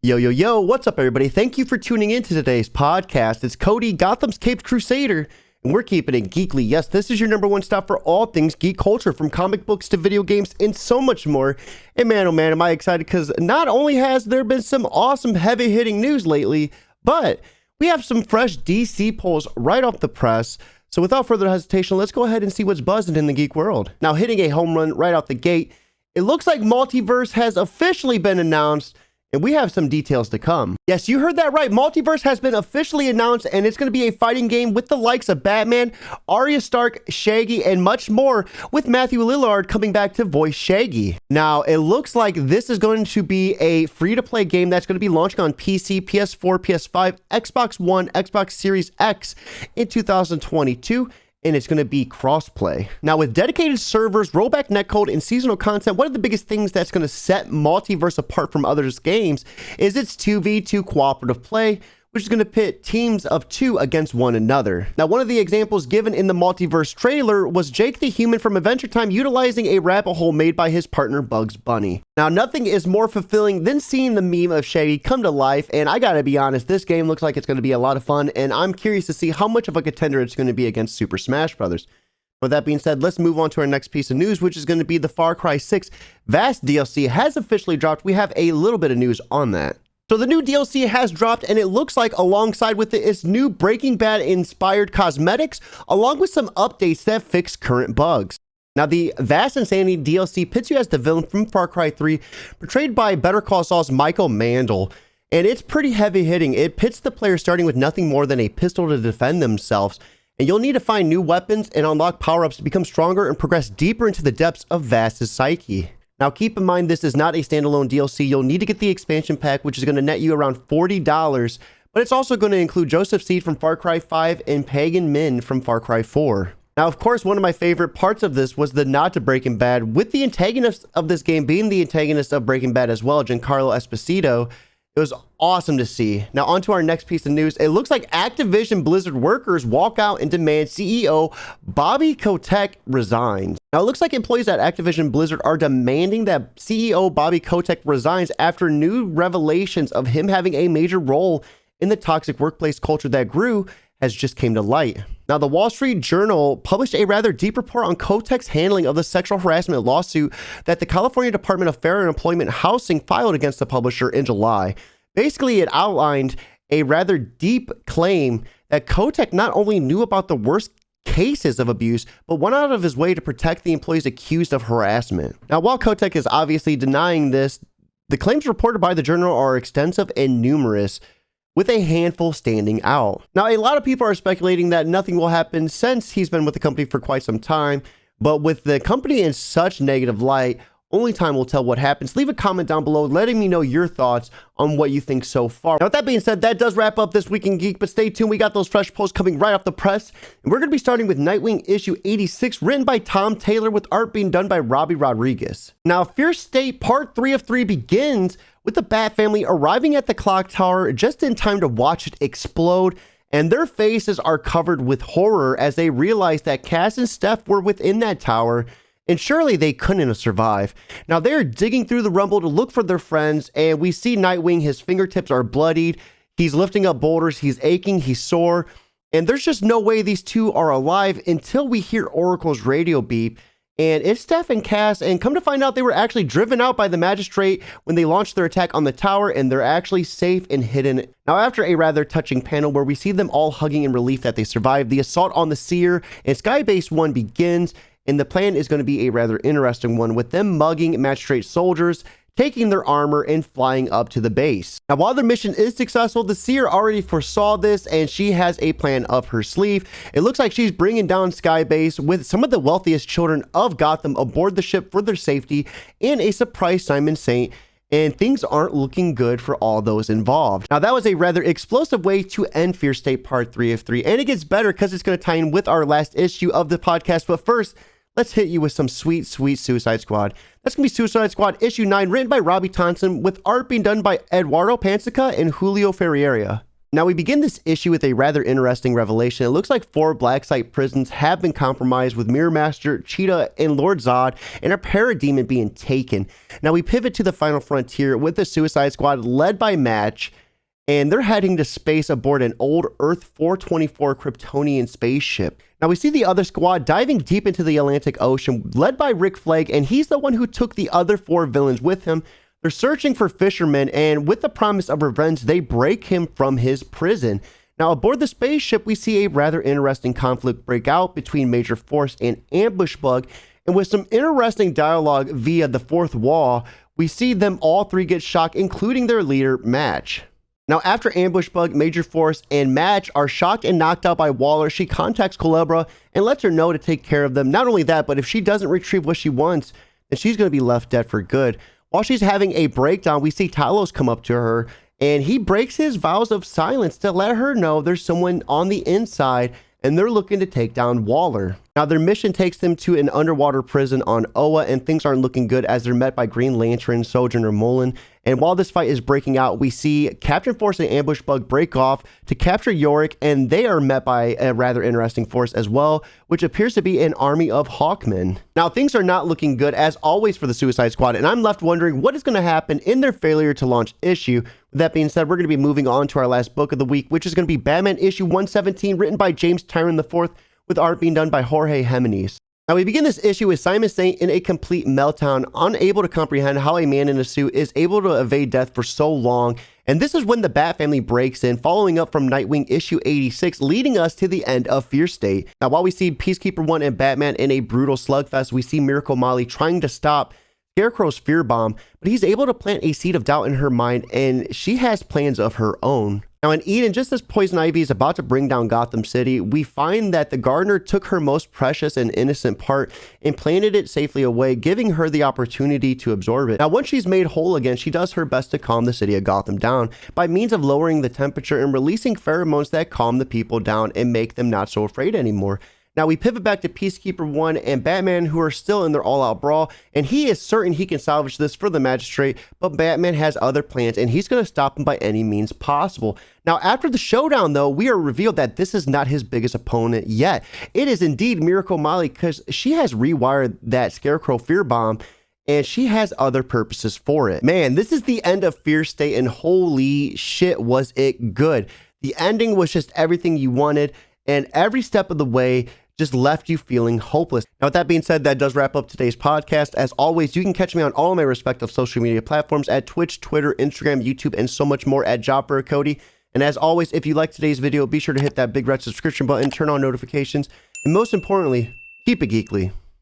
Yo, yo, yo, what's up, everybody? Thank you for tuning in to today's podcast. It's Cody, Gotham's Caped Crusader, and we're keeping it geekly. Yes, this is your number one stop for all things geek culture, from comic books to video games and so much more. And man, oh man, am I excited, because not only has there been some awesome heavy-hitting news lately, but we have some fresh DC polls right off the press. So without further hesitation, let's go ahead and see what's buzzing in the geek world. Now, hitting a home run right out the gate, it looks like Multiverse has officially been announced, and we have some details to come. Yes, you heard that right. Multiverse has been officially announced, and it's going to be a fighting game with the likes of Batman, Arya Stark, Shaggy, and much more, with Matthew Lillard coming back to voice Shaggy. Now, it looks like this is going to be a free-to-play game that's going to be launching on PC, PS4, PS5, Xbox One, Xbox Series X in 2022. And it's going to be crossplay. Now, with dedicated servers, rollback netcode, and seasonal content, one of the biggest things that's going to set Multiverse apart from others' games is its 2v2 cooperative play, which is going to pit teams of two against one another. Now, one of the examples given in the Multiverse trailer was Jake the Human from Adventure Time utilizing a rabbit hole made by his partner Bugs Bunny. Now, nothing is more fulfilling than seeing the meme of Shaggy come to life, and I gotta be honest, this game looks like it's going to be a lot of fun, and I'm curious to see how much of a contender it's going to be against Super Smash Bros. With that being said, let's move on to our next piece of news, which is going to be the Far Cry 6 Vaas DLC has officially dropped. We have a little bit of news on that. So the new DLC has dropped, and it looks like alongside with it is new Breaking Bad inspired cosmetics, along with some updates that fix current bugs. Now, the Vaas Insanity DLC pits you as the villain from Far Cry 3, portrayed by Better Call Saul's Michael Mandel, and it's pretty heavy hitting. It pits the player starting with nothing more than a pistol to defend themselves, and you'll need to find new weapons and unlock power-ups to become stronger and progress deeper into the depths of Vaas's psyche. Now, keep in mind, this is not a standalone DLC. You'll need to get the expansion pack, which is going to net you around $40, but it's also going to include Joseph Seed from Far Cry 5 and Pagan Min from Far Cry 4. Now, of course, one of my favorite parts of this was the nod to Breaking Bad, with the antagonist of this game being the antagonist of Breaking Bad as well, Giancarlo Esposito. It was awesome to see. Now, on to our next piece of news. It looks like Activision Blizzard workers walk out and demand CEO Bobby Kotick resigns. Now, it looks like employees at Activision Blizzard are demanding that CEO Bobby Kotick resigns after new revelations of him having a major role in the toxic workplace culture that grew has just came to light. Now, the Wall Street Journal published a rather deep report on Kotick's handling of the sexual harassment lawsuit that the California Department of Fair and Employment Housing filed against the publisher in July. Basically, it outlined a rather deep claim that Kotick not only knew about the worst cases of abuse, but went out of his way to protect the employees accused of harassment. Now, while Kotick is obviously denying this, the claims reported by the journal are extensive and numerous, with a handful standing out. Now, a lot of people are speculating that nothing will happen since he's been with the company for quite some time, but with the company in such negative light, only time will tell what happens. Leave a comment down below letting me know your thoughts on what you think so far. Now, with that being said, that does wrap up this Week in Geek, but stay tuned. We got those fresh posts coming right off the press, and we're going to be starting with Nightwing issue 86, written by Tom Taylor, with art being done by Robbie Rodriguez. Now, Fierce State Part 3 of 3 begins with the Bat family arriving at the clock tower just in time to watch it explode, and their faces are covered with horror as they realize that Cass and Steph were within that tower, and surely they couldn't survive. Now, they're digging through the rumble to look for their friends, and we see Nightwing. His fingertips are bloodied. He's lifting up boulders. He's aching. He's sore. And there's just no way these two are alive until we hear Oracle's radio beep. And it's Steph and Cass, and come to find out they were actually driven out by the magistrate when they launched their attack on the tower, and they're actually safe and hidden. Now, after a rather touching panel where we see them all hugging in relief that they survived, the assault on the Seer and Skybase 1 begins, and the plan is going to be a rather interesting one, with them mugging magistrate soldiers, taking their armor, and flying up to the base. Now, while their mission is successful, the Seer already foresaw this, and she has a plan up her sleeve. It looks like she's bringing down Skybase with some of the wealthiest children of Gotham aboard the ship for their safety, and a surprise Simon Saint, and things aren't looking good for all those involved. Now, that was a rather explosive way to end Fierce State Part 3 of 3, and it gets better because it's going to tie in with our last issue of the podcast. But first, let's hit you with some sweet, sweet Suicide Squad. That's going to be Suicide Squad issue 9, written by Robbie Thompson, with art being done by Eduardo Pansica and Julio Ferreira. Now, we begin this issue with a rather interesting revelation. It looks like 4 Black Site prisons have been compromised, with Mirror Master, Cheetah, and Lord Zod, and a Parademon being taken. Now, we pivot to the final frontier with the Suicide Squad led by Match, and they're heading to space aboard an old Earth 424 Kryptonian spaceship. Now, we see the other squad diving deep into the Atlantic Ocean, led by Rick Flag, and he's the one who took the other 4 villains with him. They're searching for Fisherman, and with the promise of revenge, they break him from his prison. Now, aboard the spaceship, we see a rather interesting conflict break out between Major Force and Ambush Bug, and with some interesting dialogue via the fourth wall, we see them all 3 get shocked, including their leader, Match. Now, after Ambush Bug, Major Force, and Match are shocked and knocked out by Waller, she contacts Culebra and lets her know to take care of them. Not only that, but if she doesn't retrieve what she wants, then she's going to be left dead for good. While she's having a breakdown, we see Talos come up to her, and he breaks his vows of silence to let her know there's someone on the inside, and they're looking to take down Waller. Now, their mission takes them to an underwater prison on Oa, and things aren't looking good as they're met by Green Lantern, Sojourner Mullen. And while this fight is breaking out, we see Captain Force and Ambush Bug break off to capture Yorick, and they are met by a rather interesting force as well, which appears to be an army of Hawkmen. Now, things are not looking good as always for the Suicide Squad, and I'm left wondering what is going to happen in their failure to launch issue. With that being said, we're going to be moving on to our last book of the week, which is going to be Batman issue 117, written by James Tyron IV, with art being done by Jorge Jimenez. Now, we begin this issue with Simon Saint in a complete meltdown, unable to comprehend how a man in a suit is able to evade death for so long. And this is when the Bat family breaks in, following up from Nightwing issue 86, leading us to the end of Fear State. Now, while we see Peacekeeper 1 and Batman in a brutal slugfest, we see Miracle Molly trying to stop Scarecrow's fear bomb, but he's able to plant a seed of doubt in her mind, and she has plans of her own. Now, in Eden, just as Poison Ivy is about to bring down Gotham City, we find that the gardener took her most precious and innocent part and planted it safely away, giving her the opportunity to absorb it. Now, once she's made whole again, she does her best to calm the city of Gotham down by means of lowering the temperature and releasing pheromones that calm the people down and make them not so afraid anymore. Now, we pivot back to Peacekeeper 1 and Batman, who are still in their all-out brawl, and he is certain he can salvage this for the Magistrate, but Batman has other plans, and he's going to stop him by any means possible. Now, after the showdown, though, we are revealed that this is not his biggest opponent yet. It is indeed Miracle Molly, because she has rewired that Scarecrow fear bomb, and she has other purposes for it. Man, this is the end of Fear State, and holy shit, was it good. The ending was just everything you wanted, and every step of the way just left you feeling hopeless. Now, with that being said, that does wrap up today's podcast. As always, you can catch me on all of my respective social media platforms at Twitch, Twitter, Instagram, YouTube, and so much more at JobForCody. And as always, if you liked today's video, be sure to hit that big red subscription button, turn on notifications, and most importantly, keep it geekly.